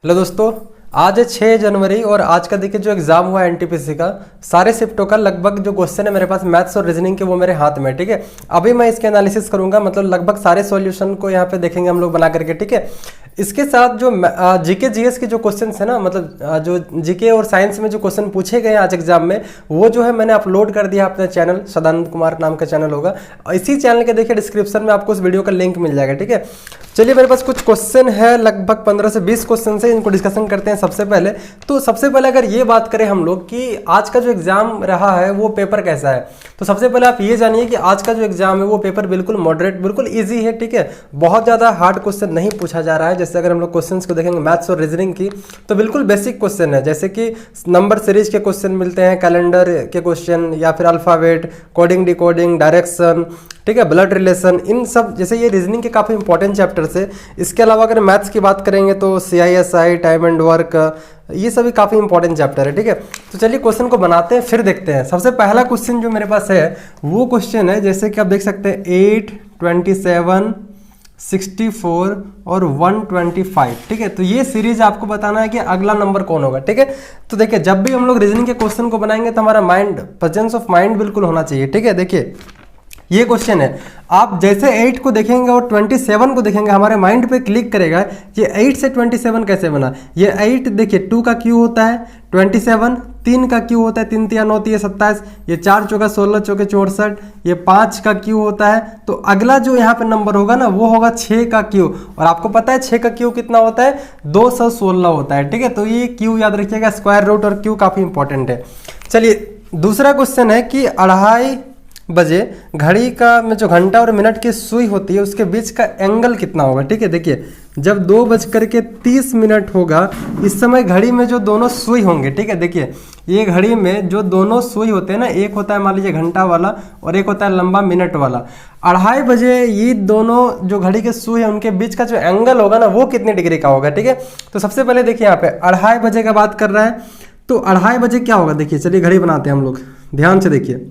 Hello दोस्तों, आज है 6 जनवरी और आज का देखिए जो एग्जाम हुआ है एनटीपीसी का, सारे शिफ्टों का लगभग जो क्वेश्चन है मेरे पास मैथ्स और रीजनिंग के वो मेरे हाथ में, ठीक है। अभी मैं इसके एनालिसिस करूंगा, मतलब लगभग सारे सॉल्यूशन को यहाँ पे देखेंगे हम लोग बना करके, ठीक है। इसके साथ जो जीके जीएस के जो क्वेश्चन है ना, मतलब जो जीके और साइंस में जो क्वेश्चन पूछे गए आज एग्जाम में, वो जो है मैंने अपलोड कर दिया अपने चैनल, सदानंद कुमार नाम का चैनल होगा। इसी चैनल के देखिए डिस्क्रिप्शन में आपको उस वीडियो का लिंक मिल जाएगा, ठीक है। चलिए, मेरे पास कुछ क्वेश्चन है, लगभग 15 से 20 क्वेश्चन है, इनको डिस्कशन करते हैं। सबसे पहले अगर ये बात करें हम लोग कि आज का जो एग्जाम रहा है वो पेपर कैसा है, तो सबसे पहले आप ये जानिए कि आज का जो एग्जाम है वो पेपर बिल्कुल मॉडरेट, बिल्कुल इजी है, ठीक है। बहुत ज़्यादा हार्ड क्वेश्चन नहीं पूछा जा रहा है। जैसे अगर हम लोग क्वेश्चंस को देखेंगे मैथ्स और रीजनिंग की, तो बिल्कुल बेसिक क्वेश्चन है, जैसे कि नंबर सीरीज के क्वेश्चन मिलते हैं, कैलेंडर के क्वेश्चन, या फिर अल्फ़ाबेट, कोडिंग, डिकोडिंग, डायरेक्शन, ठीक है, ब्लड रिलेशन, इन सब, जैसे ये रीजनिंग के काफ़ी इंपॉर्टेंट चैप्टर्स है। इसके अलावा अगर मैथ्स की बात करेंगे तो CISI, टाइम एंड वर्क, ये सभी काफ़ी इंपॉर्टेंट चैप्टर है, ठीक है। तो चलिए क्वेश्चन को बनाते हैं, फिर देखते हैं। सबसे पहला क्वेश्चन जो मेरे पास है वो क्वेश्चन है, जैसे कि आप देख सकते हैं 8, 27, 64 और 125, ठीक है। तो ये सीरीज आपको बताना है कि अगला नंबर कौन होगा, ठीक है। तो देखिए, जब भी हम लोग रीजनिंग के क्वेश्चन को बनाएंगे तो हमारा माइंड, प्रेजेंस ऑफ माइंड बिल्कुल होना चाहिए, ठीक है। देखिए ये क्वेश्चन है, आप जैसे 8 को देखेंगे और 27 को देखेंगे, हमारे माइंड पे क्लिक करेगा ये 8 से 27 कैसे बना। ये 8 देखिए 2 का क्यू होता है, 27 3 का क्यू होता है, 3 3 9 3 27, ये 4 चौका 16 चौके 64, ये 5 का क्यू होता है। तो अगला जो यहाँ पे नंबर होगा ना वो होगा 6 का क्यू, और आपको पता है 6 का क्यू कितना होता है, 216 होता है, ठीक है। तो ये क्यू याद रखिएगा, स्क्वायर रूट और क्यू काफ़ी इंपॉर्टेंट है। चलिए दूसरा क्वेश्चन है कि 2:30 बजे घड़ी का में जो घंटा और मिनट की सुई होती है उसके बीच का एंगल कितना होगा, ठीक है। देखिए जब 2:30 होगा, इस समय घड़ी में जो दोनों सुई होंगे, ठीक है। देखिए ये घड़ी में जो दोनों सुई होते हैं ना, एक होता है मान लीजिए घंटा वाला और एक होता है लंबा मिनट वाला। 2:30 बजे ये दोनों जो घड़ी के सुई है उनके बीच का जो एंगल होगा ना वो कितने डिग्री का होगा, ठीक है। तो सबसे पहले देखिए यहाँ पे 2:30 बजे का बात कर रहा है, तो 2:30 बजे क्या होगा, देखिए चलिए घड़ी बनाते हैं हम लोग, ध्यान से देखिए।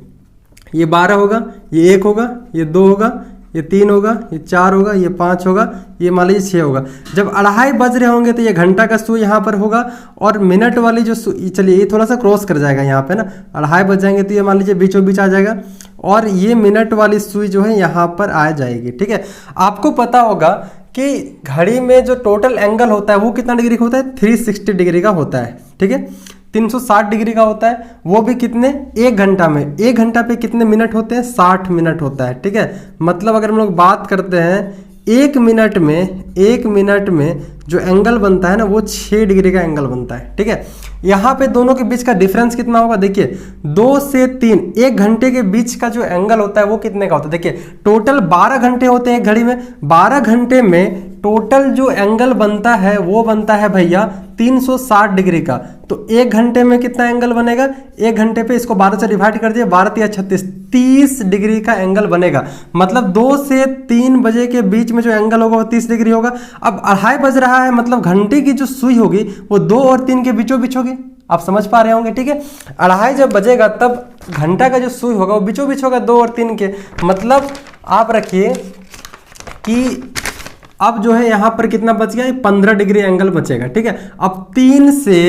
ये 12 होगा, ये 1 होगा, ये 2 होगा, ये 3 होगा, ये 4 होगा, ये 5 होगा, ये मान लीजिए 6 होगा। जब 2:30 बज रहे होंगे तो ये घंटा का सुई यहाँ पर होगा, और मिनट वाली जो सुई, चलिए ये थोड़ा सा क्रॉस कर जाएगा यहाँ पे ना, 2:30 बज जाएंगे तो ये मान लीजिए बीचों बीच आ जाएगा, और ये मिनट वाली सुई जो है यहाँ पर आ जाएगी, ठीक है। आपको पता होगा कि घड़ी में जो टोटल एंगल होता है वो कितना डिग्री का होता है, 360 डिग्री का होता है, ठीक है। 360 डिग्री का होता है, वो भी कितने, 1 घंटा में। 1 घंटा पे कितने मिनट होते हैं, 60 मिनट होता है, ठीक है। मतलब अगर हम लोग बात करते हैं 1 मिनट में जो एंगल बनता है ना वो 6 डिग्री का एंगल बनता है, ठीक है। यहाँ पे दोनों के बीच का डिफरेंस कितना होगा, देखिए 2 से 3, 1 घंटे के बीच का जो एंगल होता है वो कितने का होता है। देखिए टोटल 12 घंटे होते हैं एक घड़ी में, 12 घंटे में टोटल जो एंगल बनता है वो बनता है भैया 360 डिग्री का। तो 1 घंटे में कितना एंगल बनेगा, 1 घंटे पे इसको 12 से डिवाइड कर दिया, 12 या 36, 30 डिग्री का एंगल बनेगा। मतलब 2 से 3 बजे के बीच में जो एंगल होगा वो 30 डिग्री होगा। अब 2:30 बज रहा है, मतलब घंटे की जो सुई होगी वो 2 और 3 के बीचों बीच होगी। आप समझ पा रहे होंगे, ठीक है। 2:30 जब बजेगा तब घंटा का जो सुई होगा वो बीचों बीच होगा 2 और 3 के। मतलब आप रखिए कि अब जो है यहाँ पर कितना बच गया, 15 डिग्री एंगल बचेगा, ठीक है। अब 3 से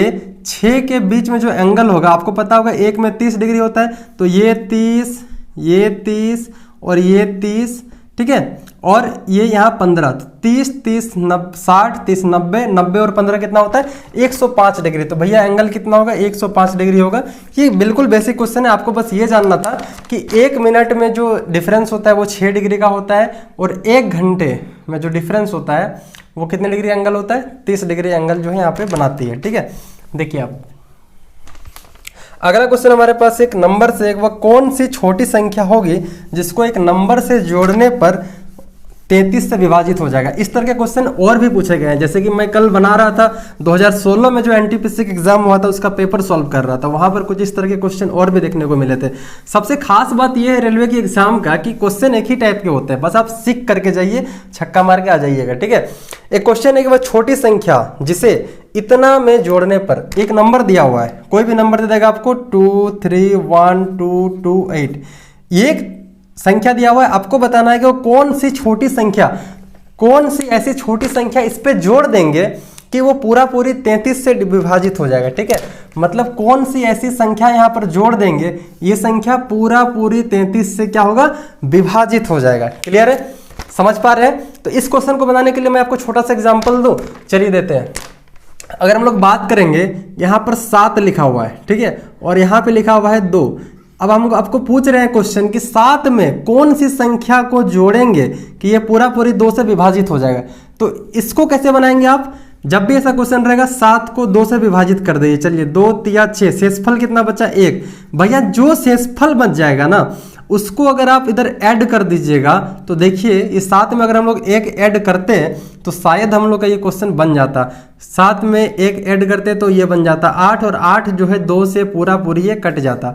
6 के बीच में जो एंगल होगा, आपको पता होगा एक में 30 डिग्री होता है, तो ये 30, ये 30 और ये 30, ठीक है। और ये यहाँ 15, तो 30, 30, 60, 30, 90, 90 और 15 कितना होता है, 105 डिग्री। तो भैया एंगल कितना होगा, 105 डिग्री होगा। ये बिल्कुल बेसिक क्वेश्चन है, आपको बस ये जानना था कि 1 मिनट में जो डिफरेंस होता है वो 6 डिग्री का होता है, और 1 घंटे में जो डिफरेंस होता है वो कितने डिग्री एंगल होता है, 30 डिग्री एंगल जो है यहाँ पे बनाती है, ठीक है। देखिए आप अगला क्वेश्चन हमारे पास, एक नंबर से वह कौन सी छोटी संख्या होगी जिसको एक नंबर से जोड़ने पर 33 से विभाजित हो जाएगा। इस तरह के क्वेश्चन और भी पूछे गए हैं, जैसे कि मैं कल बना रहा था 2016 में जो एनटीपीसी का एग्जाम हुआ था उसका पेपर सॉल्व कर रहा था, वहां पर कुछ इस तरह के क्वेश्चन और भी देखने को मिले थे। सबसे खास बात यह है रेलवे के एग्जाम का कि क्वेश्चन एक ही टाइप के होते हैं, बस आप सीख करके जाइए, छक्का मार के आ जाइएगा, ठीक है। एक क्वेश्चन है कि वह छोटी संख्या जिसे इतना में जोड़ने पर, एक नंबर दिया हुआ है, कोई भी नंबर दे देगा आपको 2, 3, 1, 2, 2, 8, ये संख्या दिया हुआ है, आपको बताना है कि वो कौन सी छोटी संख्या, कौन सी ऐसी छोटी संख्या इस पे जोड़ देंगे कि वो पूरी 33 से विभाजित हो जाएगा। ठीक है, मतलब कौन सी ऐसी संख्या यहाँ पर जोड़ देंगे, ये संख्या पूरी 33 से क्या होगा, विभाजित हो जाएगा। क्लियर है, समझ पा रहे हैं? तो इस क्वेश्चन को बनाने के लिए मैं आपको छोटा सा एग्जाम्पल दूं, चलिए देते हैं। अगर हम लोग बात करेंगे, यहाँ पर 7 लिखा हुआ है, ठीक है, और यहाँ पे लिखा हुआ है 2। अब हम आपको पूछ रहे हैं क्वेश्चन कि 7 में कौन सी संख्या को जोड़ेंगे कि ये पूरी 2 से विभाजित हो जाएगा। तो इसको कैसे बनाएंगे आप, जब भी ऐसा क्वेश्चन रहेगा 7 को 2 से विभाजित कर दीजिए। चलिए 2 3 6, शेषफल कितना बचा, 1। भैया जो शेषफल बच जाएगा ना, उसको अगर आप इधर ऐड कर दीजिएगा तो देखिए इस 7 में अगर हम लोग 1 ऐड करते हैं तो शायद हम लोग का ये क्वेश्चन बन जाता। 7 में 1 ऐड करते तो ये बन जाता 8, और 8 जो है 2 से पूरी ये कट जाता।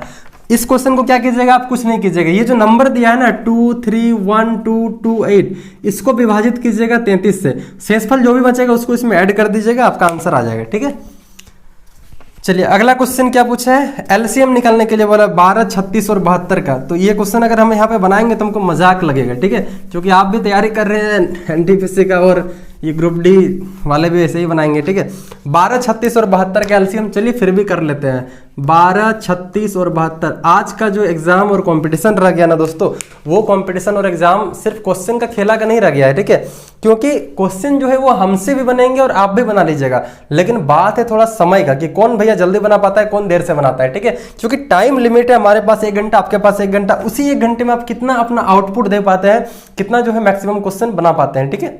इस क्वेश्चन को क्या कीजिएगा आप, कुछ नहीं कीजिएगा, ये जो नंबर दिया है ना 2 3 1 2 2 8, इसको विभाजित कीजिएगा 33 से, शेषफल जो भी बचेगा उसको इसमें ऐड कर दीजिएगा, आपका आंसर आ जाएगा। ठीक है, चलिए अगला क्वेश्चन क्या पूछा है, एलसीएम निकालने के लिए बोला 12 36 और 72 का। तो ये क्वेश्चन अगर हम यहाँ पे बनाएंगे तो हमको मजाक लगेगा। ठीक है, क्योंकि आप भी तैयारी कर रहे हैं एनटीपीसी का, और ये ग्रुप डी वाले भी ऐसे ही बनाएंगे। ठीक है, 12 36 और 72 का एलसीएम चलिए फिर भी कर लेते हैं। 12 36 और 72, आज का जो एग्जाम और कंपटीशन रह गया ना दोस्तों, वो कंपटीशन और एग्जाम सिर्फ क्वेश्चन का खेला का नहीं रह गया है। ठीक है, क्योंकि क्वेश्चन जो है वो हमसे भी बनेंगे और आप भी बना लीजिएगा, लेकिन बात है थोड़ा समय का कि कौन भैया जल्दी बना पाता है, कौन देर से बनाता है। ठीक है, क्योंकि टाइम लिमिट है, हमारे पास 1 घंटा, आपके पास 1 घंटा, उसी 1 घंटे में आप कितना अपना आउटपुट दे पाते हैं, कितना जो है मैक्सिमम क्वेश्चन बना पाते हैं। ठीक है,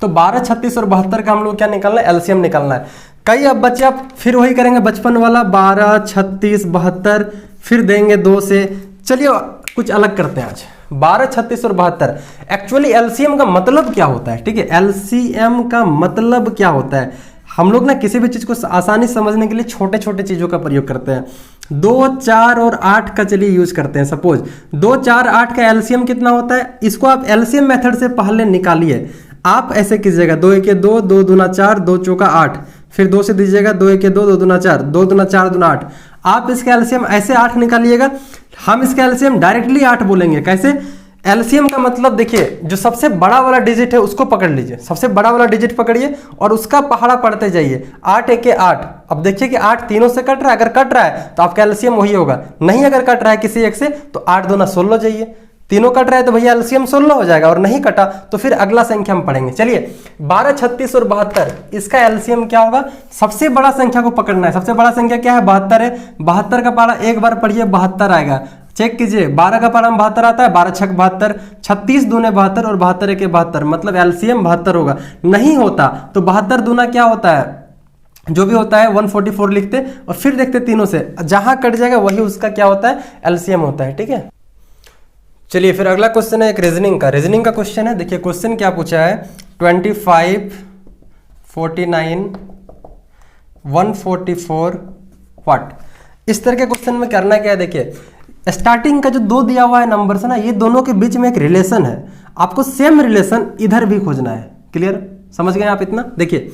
तो 12 36 और 72 का हम लोग क्या निकालना है, एलसीएम निकालना है। कई अब बच्चे आप फिर वही करेंगे बचपन वाला 12 36 72, फिर देंगे 2 से। चलिए कुछ अलग करते हैं आज, 12 36 और 72। एक्चुअली एलसीएम का मतलब क्या होता है, ठीक है, एलसीएम का मतलब क्या होता है, हम लोग ना किसी भी चीज को आसानी समझने के लिए छोटे छोटे चीजों का प्रयोग करते हैं। 2 4 और 8 का चलिए यूज करते हैं। सपोज 2 4 8 का एलसीएम कितना होता है, इसको आप एलसीएम मेथड से पहले निकालिए। आप ऐसे कीजिएगा 2 1 2, 2 दूना 4, 2 चौका 8, फिर 2 से दीजिएगा 2 1 2, 2 दूना 4, 2 दूना 4 दूना 8। आप इसका एलसीएम ऐसे 8 निकालिएगा, हम इसका एलसीएम डायरेक्टली 8 बोलेंगे। कैसे, एलसीएम का मतलब देखिए, जो सबसे बड़ा वाला डिजिट है उसको पकड़ लीजिए, सबसे बड़ा वाला डिजिट पकड़िए और उसका पहाड़ा पढ़ते जाइए। 8 1 8, अब देखिए कि 8 तीनों से कट रहा है, अगर कट रहा है तो आपका एलसीएम वही होगा, नहीं अगर कट रहा है किसी एक से तो 8 दूना 16 जाइए। तीनों कट रहा है तो भैया एलसीएम 16 हो जाएगा, और नहीं कटा तो फिर अगला संख्या हम पढ़ेंगे। चलिए 12 36 और 72, इसका एलसीएम क्या होगा, सबसे बड़ा संख्या को पकड़ना है। सबसे बड़ा संख्या क्या है, 72 है। 72 का पहाड़ा एक बार पढ़िए 72 आएगा, चेक कीजिए। 12 का पहाड़ा 72 आता है, 12 6 72, 36 दूने 72 और 72 1 72, मतलब एलसीएम 72 होगा। नहीं होता तो 72 दूना क्या होता है, जो भी होता है 144 लिखते और फिर देखते तीनों से, जहां कट जाएगा वही उसका क्या होता है, एलसीएम होता है। ठीक है, चलिए फिर अगला क्वेश्चन है एक रीजनिंग का क्वेश्चन है। देखिए क्वेश्चन क्या पूछा है, 25 49 144 व्हाट। इस तरह के क्वेश्चन में करना क्या है, देखिए स्टार्टिंग का जो 2 दिया हुआ है नंबर से ना, ये दोनों के बीच में एक रिलेशन है, आपको सेम रिलेशन इधर भी खोजना है। क्लियर, समझ गए आप इतना। देखिए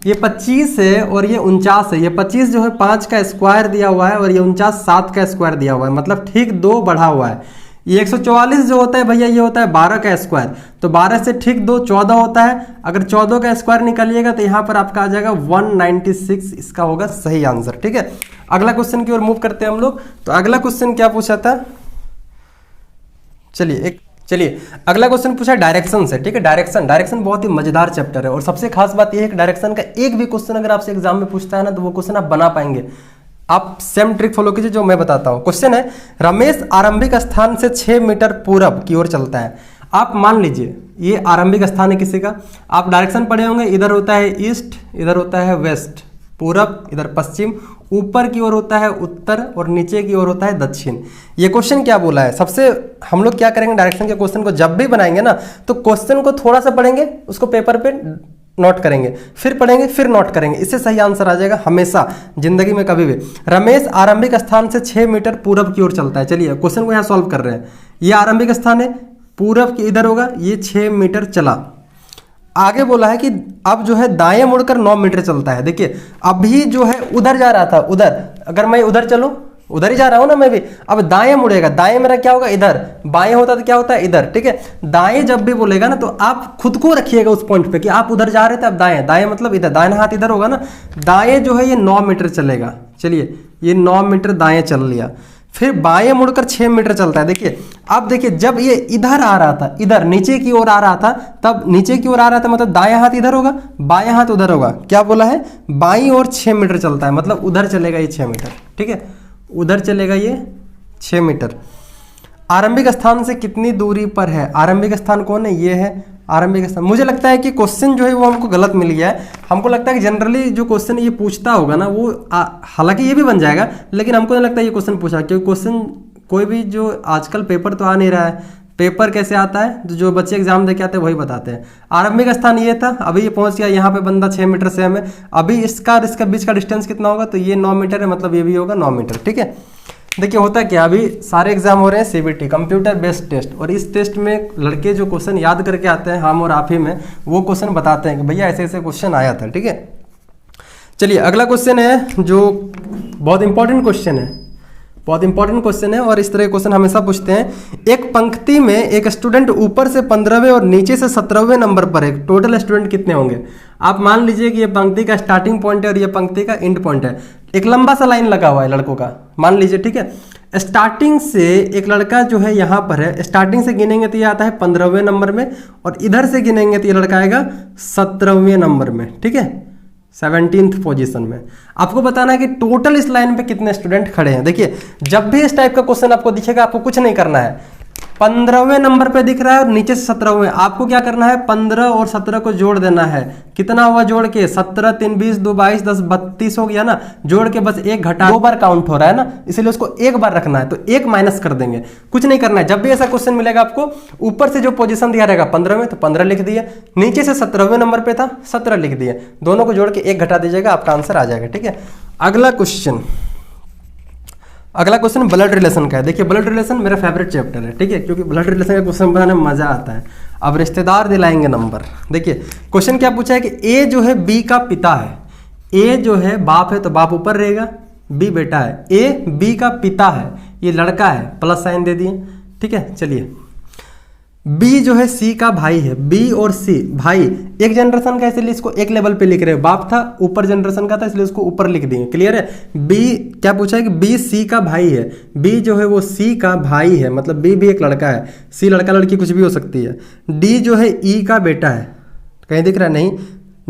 ये 25 है और ये 49 है, ये 25 जो है 5 का स्क्वायर दिया हुआ है और ये 49 7 का स्क्वायर दिया हुआ है, मतलब ठीक 2 बढ़ा हुआ है। ये 144 जो होता है भैया ये होता है 12 का स्क्वायर, तो 12 से ठीक 2 14 होता है। अगर 14 का स्क्वायर निकालिएगा तो यहाँ पर आपका आ जाएगा 196, इसका होगा सही आंसर। ठीक है, अगला क्वेश्चन की ओर मूव करते हैं हम लोग। तो अगला क्वेश्चन क्या पूछा था, चलिए अगला क्वेश्चन पूछा डायरेक्शन से। ठीक है, डायरेक्शन बहुत ही मजेदार चैप्टर है, और सबसे खास बात यह है कि डायरेक्शन का एक भी क्वेश्चन अगर आपसे एग्जाम में पूछता है ना तो वो क्वेश्चन आप बना पाएंगे। आप सेम ट्रिक फॉलो कीजिए जो मैं बताता हूं। क्वेश्चन है, रमेश आरंभिक स्थान से 6 मीटर पूरब की ओर चलता है। आप मान लीजिए ये आरंभिक स्थान है किसी का, आप डायरेक्शन पढ़े होंगे, इधर होता है ईस्ट, इधर होता है वेस्ट, पूरब, इधर पश्चिम, ऊपर की ओर होता है उत्तर और नीचे की ओर होता है दक्षिण। ये क्वेश्चन क्या बोला है, सबसे हम लोग क्या करेंगे, डायरेक्शन के क्वेश्चन को जब भी बनाएंगे ना तो क्वेश्चन को थोड़ा सा पढ़ेंगे, उसको पेपर पे नोट करेंगे, फिर पढ़ेंगे, फिर नोट करेंगे, इससे सही आंसर आ जाएगा हमेशा जिंदगी में कभी भी। रमेश आरंभिक स्थान से 6 मीटर पूरब की ओर चलता है। चलिए क्वेश्चन को यहाँ सॉल्व कर रहे हैं। ये आरंभिक स्थान है, पूरब की इधर होगा, ये 6 मीटर चला। आगे बोला है कि अब जो है दाएं मुड़कर 9 मीटर चलता है। देखिए अभी जो है उधर जा रहा था, उधर, अगर मैं उधर चलूं उधर ही जा रहा हूं ना मैं भी। अब दाएं मुड़ेगा, दाएं मेरा क्या होगा इधर, बाएं होता तो क्या होता है इधर, ठीक है। दाएं जब भी बोलेगा ना तो आप खुद को रखिएगा उस पॉइंट पे कि आप उधर जा रहे थे, अब दाएं, दाएं मतलब इधर, दाएं हाथ इधर होगा ना। दाएं जो है ये 9 मीटर चलेगा, चलिए ये 9 मीटर दाएं चल लिया, फिर बाएं मुड़कर 6 मीटर चलता है। देखिए अब देखिए जब ये इधर आ रहा था, इधर नीचे की ओर आ रहा था, तब नीचे की ओर आ रहा था मतलब दाएं हाथ इधर होगा, बाएं हाथ उधर होगा। क्या बोला है, बाईं ओर 6 मीटर चलता है, मतलब उधर चलेगा ये 6 मीटर, ठीक है, उधर चलेगा ये 6 मीटर। आरंभिक स्थान से कितनी दूरी पर है, आरंभिक स्थान कौन है, ये है आरंभिक स्थान। मुझे लगता है कि क्वेश्चन जो है वो हमको गलत मिल गया है। हमको लगता है कि जनरली जो क्वेश्चन ये पूछता होगा ना वो हालांकि ये भी बन जाएगा, लेकिन हमको नहीं लगता ये क्वेश्चन पूछा, क्योंकि क्वेश्चन कोई भी जो आजकल पेपर तो आ नहीं रहा है, पेपर कैसे आता है तो जो बच्चे एग्जाम देके आते हैं वही बताते हैं। आरंभिक स्थान ये था, अभी ये पहुंच गया यहाँ पे बंदा 6 मीटर से हमें, अभी इसका और इसका बीच का डिस्टेंस कितना होगा, तो ये 9 मीटर है, मतलब ये भी होगा 9 मीटर, ठीक है। देखिए होता क्या, अभी सारे एग्जाम हो रहे हैं सीबीटी कंप्यूटर बेस्ड टेस्ट, और इस टेस्ट में लड़के जो क्वेश्चन याद करके आते हैं हम और आप ही में, वो क्वेश्चन बताते हैं कि भैया ऐसे ऐसे क्वेश्चन आया था, ठीक है। चलिए अगला क्वेश्चन है जो बहुत इंपॉर्टेंट क्वेश्चन है, बहुत इंपॉर्टेंट क्वेश्चन है, और इस तरह के क्वेश्चन हमेशा पूछते हैं। एक पंक्ति में एक स्टूडेंट ऊपर से 15वें और नीचे से 17वें नंबर पर है, टोटल स्टूडेंट कितने होंगे। आप मान लीजिए कि ये पंक्ति का स्टार्टिंग पॉइंट है और ये पंक्ति का एंड पॉइंट है, एक लंबा सा लाइन लगा हुआ है लड़कों का, मान लीजिए, ठीक है। स्टार्टिंग से एक लड़का जो है यहाँ पर है, स्टार्टिंग से गिनेंगे तो ये आता है 15वें नंबर में, और इधर से गिनेंगे तो ये लड़का आएगा 17वें नंबर में, ठीक है, 17th पोजीशन में। आपको बताना है कि टोटल इस लाइन पे कितने स्टूडेंट खड़े हैं। देखिए जब भी इस टाइप का क्वेश्चन आपको दिखेगा, आपको कुछ नहीं करना है, 15वें नंबर पे दिख रहा है और नीचे से 17वें, आपको क्या करना है 15 और 17 को जोड़ देना है। कितना हुआ जोड़ के, 17 3 20 2 22 10 32 हो गया ना, जोड़ के बस एक घटा, 2 बार काउंट हो रहा है ना, इसलिए उसको एक बार रखना है, तो एक माइनस कर देंगे, कुछ नहीं करना है। जब भी ऐसा क्वेश्चन मिलेगा आपको, ऊपर से जो पोजीशन दिया रहेगा 15 में तो 15 लिख दिए, नीचे से 17वें नंबर पे था 17 लिख दिए, दोनों को जोड़ के एक घटा दीजिएगा, आपका आंसर आ जाएगा, ठीक है। अगला क्वेश्चन, अगला क्वेश्चन ब्लड रिलेशन का है। देखिए ब्लड रिलेशन मेरा फेवरेट चैप्टर है, ठीक है, क्योंकि ब्लड रिलेशन का क्वेश्चन बनाने में मजा आता है। अब रिश्तेदार दिलाएंगे नंबर। देखिए क्वेश्चन क्या पूछा है कि ए जो है बी का पिता है, ए जो है बाप है तो बाप ऊपर रहेगा, बी बेटा है, ए बी का पिता है, ये लड़का है, प्लस साइन दे दिए, ठीक है। चलिए बी जो है सी का भाई है, बी और सी भाई एक जनरेशन का, इसलिए इसको एक लेवल पे लिख रहे हैं, बाप था ऊपर जनरेशन का था इसलिए उसको ऊपर लिख दिए, क्लियर है। बी क्या पूछा है कि बी सी का भाई है, बी जो है वो सी का भाई है, मतलब बी भी एक लड़का है, सी लड़का लड़की कुछ भी हो सकती है। डी जो है ई का बेटा है, कहीं दिख रहा नहीं,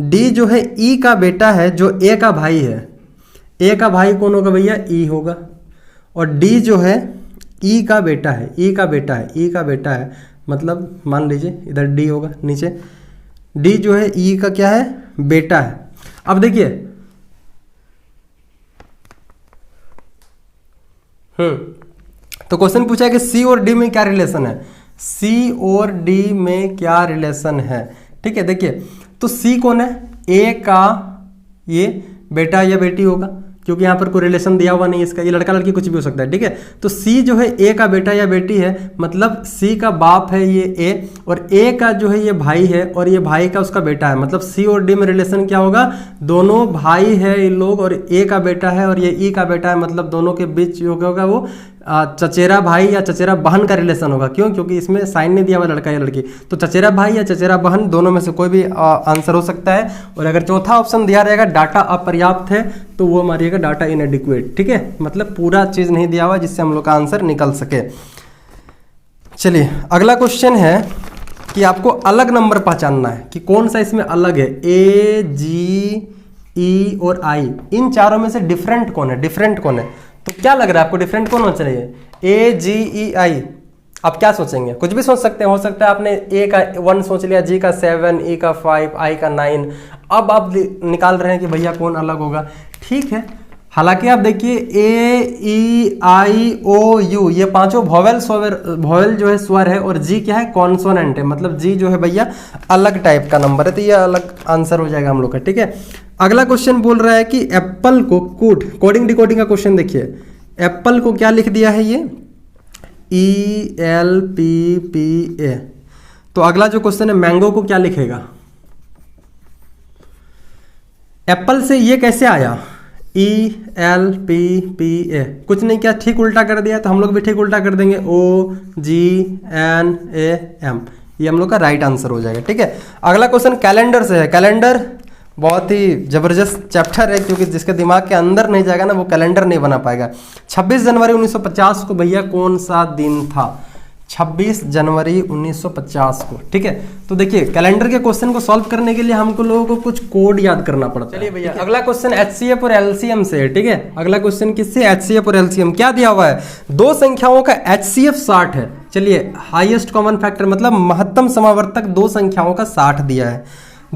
डी जो है ई का बेटा है जो ए का भाई है, ए का भाई कौन होगा भैया, ई होगा, और डी जो है ई का बेटा है, ई का बेटा है, ई का बेटा है, मतलब मान लीजिए इधर डी होगा नीचे, डी जो है ई का क्या है, बेटा है। अब देखिए तो क्वेश्चन पूछा है कि सी और डी में क्या रिलेशन है, सी और डी में क्या रिलेशन है, ठीक है। देखिए तो सी कौन है, ए का ये बेटा या बेटी होगा, क्योंकि यहाँ पर कोई रिलेशन दिया हुआ नहीं इसका, ये लड़का लड़की कुछ भी हो सकता है, ठीक है। तो सी जो है ए का बेटा या बेटी है, मतलब सी का बाप है ये ए, और ए का जो है ये भाई है, और ये भाई का उसका बेटा है, मतलब सी और डी में रिलेशन क्या होगा, दोनों भाई है ये लोग, और ए का बेटा है और ये ई का बेटा है, मतलब दोनों के बीच जो होगा वो चचेरा भाई या चचेरा बहन का रिलेशन होगा। क्यों, क्योंकि इसमें साइन नहीं दिया हुआ लड़का या लड़की, तो चचेरा भाई या चचेरा बहन दोनों में से कोई भी आंसर हो सकता है। और अगर चौथा ऑप्शन दिया रहेगा डाटा अपर्याप्त है तो वो मारिएगा डाटा इनएडिक्वेट, ठीक है, मतलब पूरा चीज़ नहीं दिया हुआ जिससे हम लोग का आंसर निकल सके। चलिए अगला क्वेश्चन है कि आपको अलग नंबर पहचानना है कि कौन सा इसमें अलग है, ए जी ई और आई, इन चारों में से डिफरेंट कौन है, डिफरेंट कौन है। तो क्या लग रहा है आपको डिफरेंट कौन होना चाहिए, ए जी ई आई। आप क्या सोचेंगे, कुछ भी सोच सकते हैं, हो सकता है आपने ए का 1 सोच लिया, जी का 7, ई का 5, आई का 9, अब आप निकाल रहे हैं कि भैया कौन अलग होगा, ठीक है। हालांकि आप देखिए ए ई आई ओ यू ये पांचों वॉवेल जो है स्वर है, और जी क्या है, कॉन्सोनेंट है, मतलब जी जो है भैया अलग टाइप का नंबर है, तो ये अलग आंसर हो जाएगा हम लोग का, ठीक है। अगला क्वेश्चन बोल रहा है कि एप्पल को कोडिंग डिकोडिंग का क्वेश्चन देखिए, एप्पल को क्या लिख दिया है ये ELPPA। तो अगला जो क्वेश्चन है मैंगो को क्या लिखेगा, एप्पल से ये कैसे आया, ELPPA, कुछ नहीं किया, ठीक उल्टा कर दिया, तो हम लोग भी ठीक उल्टा कर देंगे OGNAM, ये हम लोग का राइट आंसर हो जाएगा। ठीक है, अगला क्वेश्चन कैलेंडर से है। कैलेंडर बहुत ही जबरदस्त चैप्टर है, क्योंकि जिसके दिमाग के अंदर नहीं जाएगा ना वो कैलेंडर नहीं बना पाएगा। 26 जनवरी 1950 को भैया कौन सा दिन था? 26 जनवरी 1950 को। ठीक है, तो देखिए कैलेंडर के क्वेश्चन को सॉल्व करने के लिए हमको लोगों को कुछ कोड याद करना पड़ता है। चलिए भैया अगला क्वेश्चन HCF और LCM से है। ठीक है, अगला क्वेश्चन किससे? HCF और LCM। क्या दिया हुआ है? दो संख्याओं का HCF 60 है। चलिए, हाईएस्ट कॉमन फैक्टर मतलब महत्तम समावर्तक दो संख्याओं का 60 दिया है।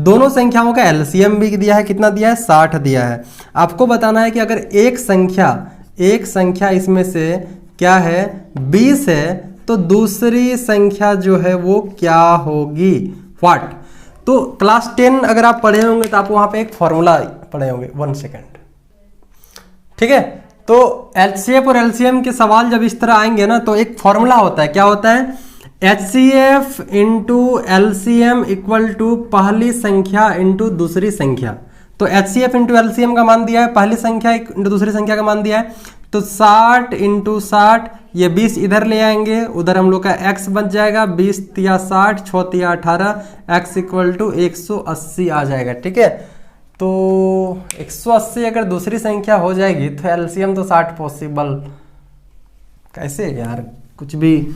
दोनों संख्याओं का LCM भी दिया है, कितना दिया है? 60 दिया है। आपको बताना है कि अगर एक संख्या इसमें से क्या है? 20 है, तो दूसरी संख्या जो है वो क्या होगी? व्हाट? तो क्लास 10 अगर आप पढ़े होंगे तो आप वहां पे एक फॉर्मूला पढ़े होंगे। 1 सेकेंड। ठीक है, तो HCF और LCM के सवाल जब इस तरह आएंगे ना तो एक फॉर्मूला होता है। क्या होता है? HCF into LCM equal to पहली संख्या इंटू दूसरी संख्या। तो HCF इंटू LCM का मान दिया है, पहली संख्या इंटू दूसरी संख्या का मान दिया है, तो 60 इंटू 60, ये 20 इधर ले आएंगे, उधर हम लोग का x बच जाएगा, 20 तिया 60, 6 तिया 18, x इक्वल टू 180 आ जाएगा। ठीक है, तो 180 अगर दूसरी संख्या हो जाएगी तो LCM तो 60 पॉसिबल कैसे यार? कुछ भी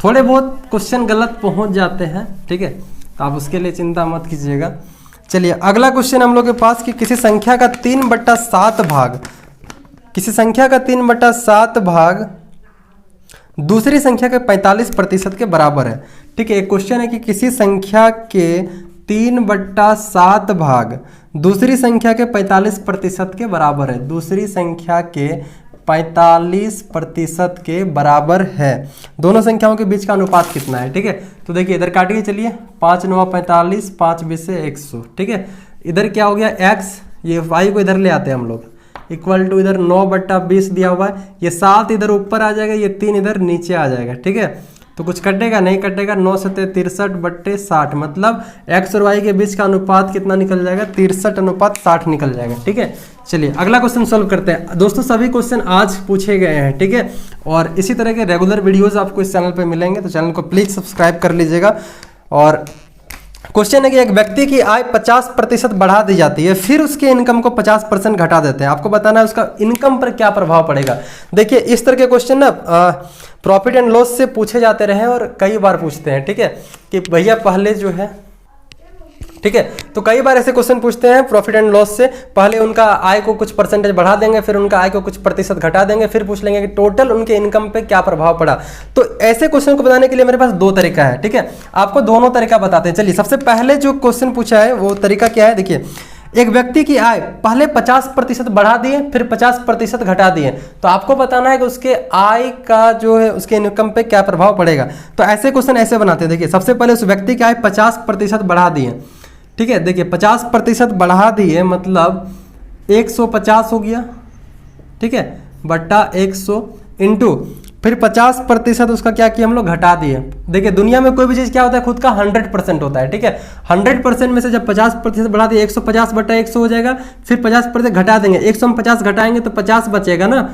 थोड़े बहुत क्वेश्चन गलत पहुंच जाते हैं। ठीक है, तो आप उसके लिए चिंता मत कीजिएगा। चलिए अगला क्वेश्चन हम लोग के पास कि किसी संख्या का 3/7 भाग, किसी संख्या का 3/7 भाग दूसरी संख्या के 45% के बराबर है। ठीक है, एक क्वेश्चन है कि किसी संख्या के 3/7 भाग दूसरी संख्या के 45% के बराबर है। दूसरी संख्या के 45% के बराबर है। दोनों संख्याओं के बीच का अनुपात कितना है? ठीक है, तो देखिए इधर काटिए। चलिए 5 9 45, 5 20 से 100। ठीक है, इधर क्या हो गया? x, ये y को इधर ले आते हैं हम लोग, इक्वल टू इधर 9/20 दिया हुआ है, ये 7 इधर ऊपर आ जाएगा, ये 3 इधर नीचे आ जाएगा। ठीक है, तो कुछ कटेगा नहीं, कटेगा। 9 से 63/60, मतलब x और y के बीच का अनुपात कितना निकल जाएगा? 63:60 निकल जाएगा। ठीक है, चलिए अगला क्वेश्चन सॉल्व करते हैं। दोस्तों सभी क्वेश्चन आज पूछे गए हैं। ठीक है, और इसी तरह के रेगुलर वीडियोस आपको इस चैनल पे मिलेंगे, तो चैनल को प्लीज सब्सक्राइब कर लीजिएगा। और क्वेश्चन है कि एक व्यक्ति की आय 50% बढ़ा दी जाती है, फिर उसके इनकम को 50% घटा देते हैं। आपको बताना है उसका इनकम पर क्या प्रभाव पड़ेगा। देखिए इस तरह के क्वेश्चन ना प्रॉफिट एंड लॉस से पूछे जाते रहे और कई बार पूछते हैं। ठीक है, कि भैया पहले जो है, ठीक है, तो कई बार ऐसे क्वेश्चन पूछते हैं प्रॉफिट एंड लॉस से, पहले उनका आय को कुछ परसेंटेज बढ़ा देंगे, फिर उनका आय को कुछ प्रतिशत घटा देंगे, फिर पूछ लेंगे कि टोटल उनके इनकम पे क्या प्रभाव पड़ा। तो ऐसे क्वेश्चन को बताने के लिए मेरे पास दो तरीका है। ठीक है, आपको दोनों तरीका बताते हैं। चलिए सबसे पहले जो क्वेश्चन पूछा है वो तरीका क्या है? देखिए एक व्यक्ति की आय पहले 50% बढ़ा दिए, फिर 50% घटा दिए, तो आपको बताना है कि उसके आय का जो है उसके इनकम पे क्या प्रभाव पड़ेगा। तो ऐसे क्वेश्चन ऐसे बनाते हैं। देखिए सबसे पहले उस व्यक्ति की आय 50% बढ़ा दिए। ठीक है, देखिए 50% बढ़ा दिए मतलब 150 हो गया। ठीक है, बट्टा 100 इंटू फिर 50% उसका क्या किया हम लोग? घटा दिए। देखिए दुनिया में कोई भी चीज़ क्या होता है? खुद का 100% होता है। ठीक है, 100% में से जब 50% बढ़ा दिए 150 बट्टा 100 हो जाएगा, फिर 50% घटा देंगे, 100 में 50 घटाएंगे तो 50 बचेगा ना,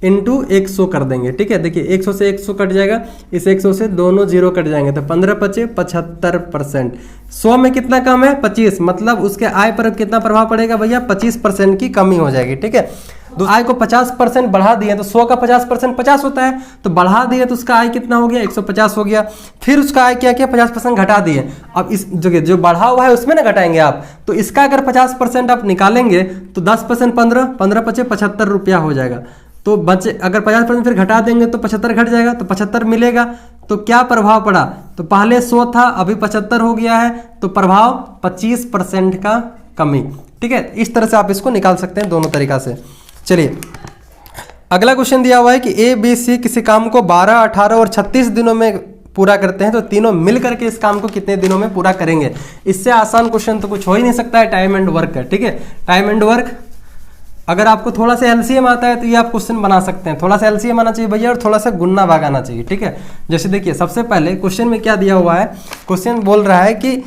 इंटू 100 कर देंगे। ठीक है, देखिए 100 से 100 कट जाएगा, इस 100 से दोनों जीरो कट जाएंगे, तो 15 बचे 75%। 100 में कितना कम है? 25, मतलब उसके आय पर कितना प्रभाव पड़ेगा भैया? 25% की कमी हो जाएगी। ठीक है, तो आय को 50% बढ़ा दिए तो 100 का 50% 50 होता है, तो बढ़ा दिए तो उसका आय कितना हो गया? 150 हो गया। फिर उसका आय क्या किया? 50% घटा दिए। अब इस जगह जो बढ़ा हुआ है उसमें ना घटाएंगे आप, तो इसका अगर 50% आप निकालेंगे तो 10% 15 बचे 75 रुपया हो जाएगा। तो बचे अगर 50% फिर घटा देंगे तो 75 घट जाएगा, तो 75 मिलेगा। तो क्या प्रभाव पड़ा? तो पहले 100 था, अभी 75 हो गया है, तो प्रभाव 25% का कमी। ठीक है, इस तरह से आप इसको निकाल सकते हैं दोनों तरीका से। चलिए अगला क्वेश्चन दिया हुआ है कि ए बी सी किसी काम को 12, 18 और 36 दिनों में पूरा करते हैं, तो तीनों मिल करके इस काम को कितने दिनों में पूरा करेंगे? इससे आसान क्वेश्चन तो कुछ हो ही नहीं सकता है। टाइम एंड वर्क है। ठीक है, टाइम एंड वर्क अगर आपको थोड़ा सा एलसीएम आता है तो ये आप क्वेश्चन बना सकते हैं। थोड़ा सा एलसीएम आना चाहिए भैया और थोड़ा सा गुन्ना भाग आना चाहिए। ठीक है, जैसे देखिए सबसे पहले क्वेश्चन में क्या दिया हुआ है? क्वेश्चन बोल रहा है कि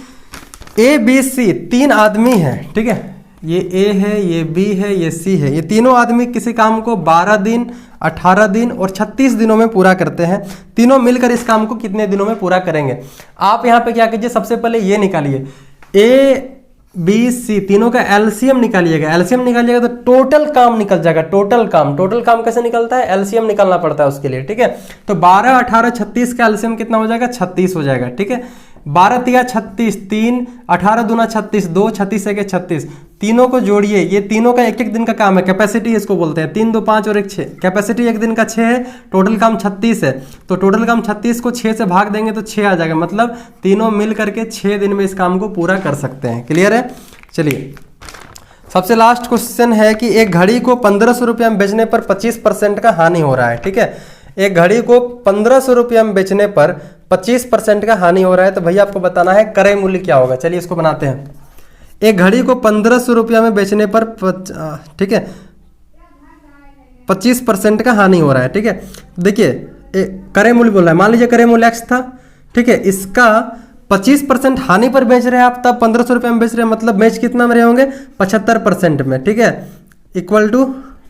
ए बी सी 3 आदमी है। ठीक है, ये ए है, ये बी है, ये सी है। ये तीनों आदमी किसी काम को 12 दिन, 18 दिन और 36 दिनों में पूरा करते हैं। तीनों मिलकर इस काम को कितने दिनों में पूरा करेंगे? आप यहाँ पे क्या कीजिए, सबसे पहले ये निकालिए, ए बी सी तीनों का एलसीएम निकालिएगा। एलसीएम निकालिएगा तो टोटल काम निकल जाएगा। टोटल काम कैसे निकलता है? एलसीएम निकालना पड़ता है उसके लिए, ठीक है। तो 12, 18, 36 का एलसीएम कितना हो जाएगा? 36 हो जाएगा, ठीक है। 12 तिया 36, 3, 18 दूना 36, 2, 36 है 36, तीनों को जोड़िए। ये तीनों का एक एक दिन का काम है, कैपेसिटी इसको बोलते हैं। 3, 2, 5 और 1, 6, कैपेसिटी एक दिन का 6 है, टोटल काम 36 है। तो टोटल काम 36 को 6 से भाग देंगे तो 6 आ जाएगा, मतलब तीनों मिल करके 6 दिन में इस काम को पूरा कर सकते हैं। क्लियर है? चलिए, सबसे लास्ट क्वेश्चन है कि एक घड़ी को 1500 रुपये में बेचने पर 25% का हानि हो रहा है, ठीक है। एक घड़ी को 1500 रुपये में बेचने पर 25% का हानि हो रहा है, तो भैया आपको बताना है क्रय मूल्य क्या होगा। चलिए इसको बनाते हैं। एक घड़ी को 1500 रुपये में बेचने पर ठीक है 25% का हानि हो रहा है, ठीक है। देखिए क्रय मूल्य बोल रहा है, मान लीजिए क्रय मूल्य x था, ठीक है। इसका 25% हानि पर बेच रहे हैं आप, तब 1500 रुपये में बेच रहे हैं, मतलब बेच कितना में रहे होंगे? 75% में, ठीक है। इक्वल टू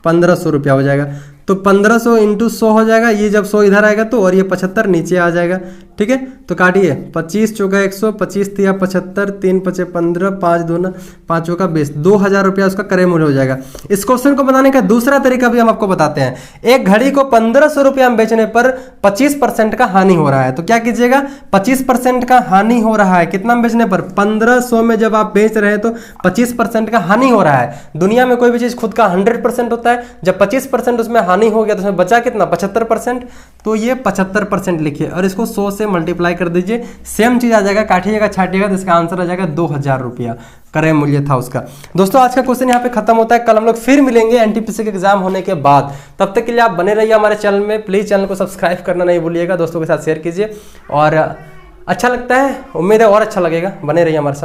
1500 रुपया हो जाएगा। तो 1500 इंटू 100 हो जाएगा। ये जब 100 इधर आएगा तो, और ये 75 नीचे आ जाएगा, ठीक है। तो काटिए, 25 चौका 100, 25 तिया 75, 3 पचे 15, 5 दूना 5 चौका 20, 2000 रुपया उसका क्रय मूल्य हो जाएगा। इस क्वेश्चन को बनाने का दूसरा तरीका भी हम आपको बताते हैं। एक घड़ी को 1500 रुपया में बेचने पर 25% का हानि हो रहा है, तो क्या कीजिएगा? 25% का हानि हो रहा है, कितना में बेचने पर? 1500 में जब आप बेच रहे हैं तो 25% का हानि हो रहा है। दुनिया में कोई भी चीज खुद का 100% होता है, जब 25% उसमें हानि हो गया तो उसमें बचा कितना? 75%। तो ये 75% लिखिए और इसको 100 से मल्टीप्लाई कर दीजिए, सेम चीज आ जाएगा। काटिएगा छाटिएगा तो इसका आंसर आ जाएगा 2000 रुपया क्रय मूल्य था उसका। दोस्तों आज का क्वेश्चन यहाँ पे खत्म होता है। कल हम लोग फिर मिलेंगे एनटीपीसी के एग्जाम होने के बाद। तब तक के लिए आप बने रहिए हमारे चैनल में। प्लीज चैनल को सब्सक्राइब करना नहीं भूलिएगा, दोस्तों के साथ शेयर कीजिए। और अच्छा लगता है, उम्मीद है और अच्छा लगेगा। बने रहिए हमारे साथ।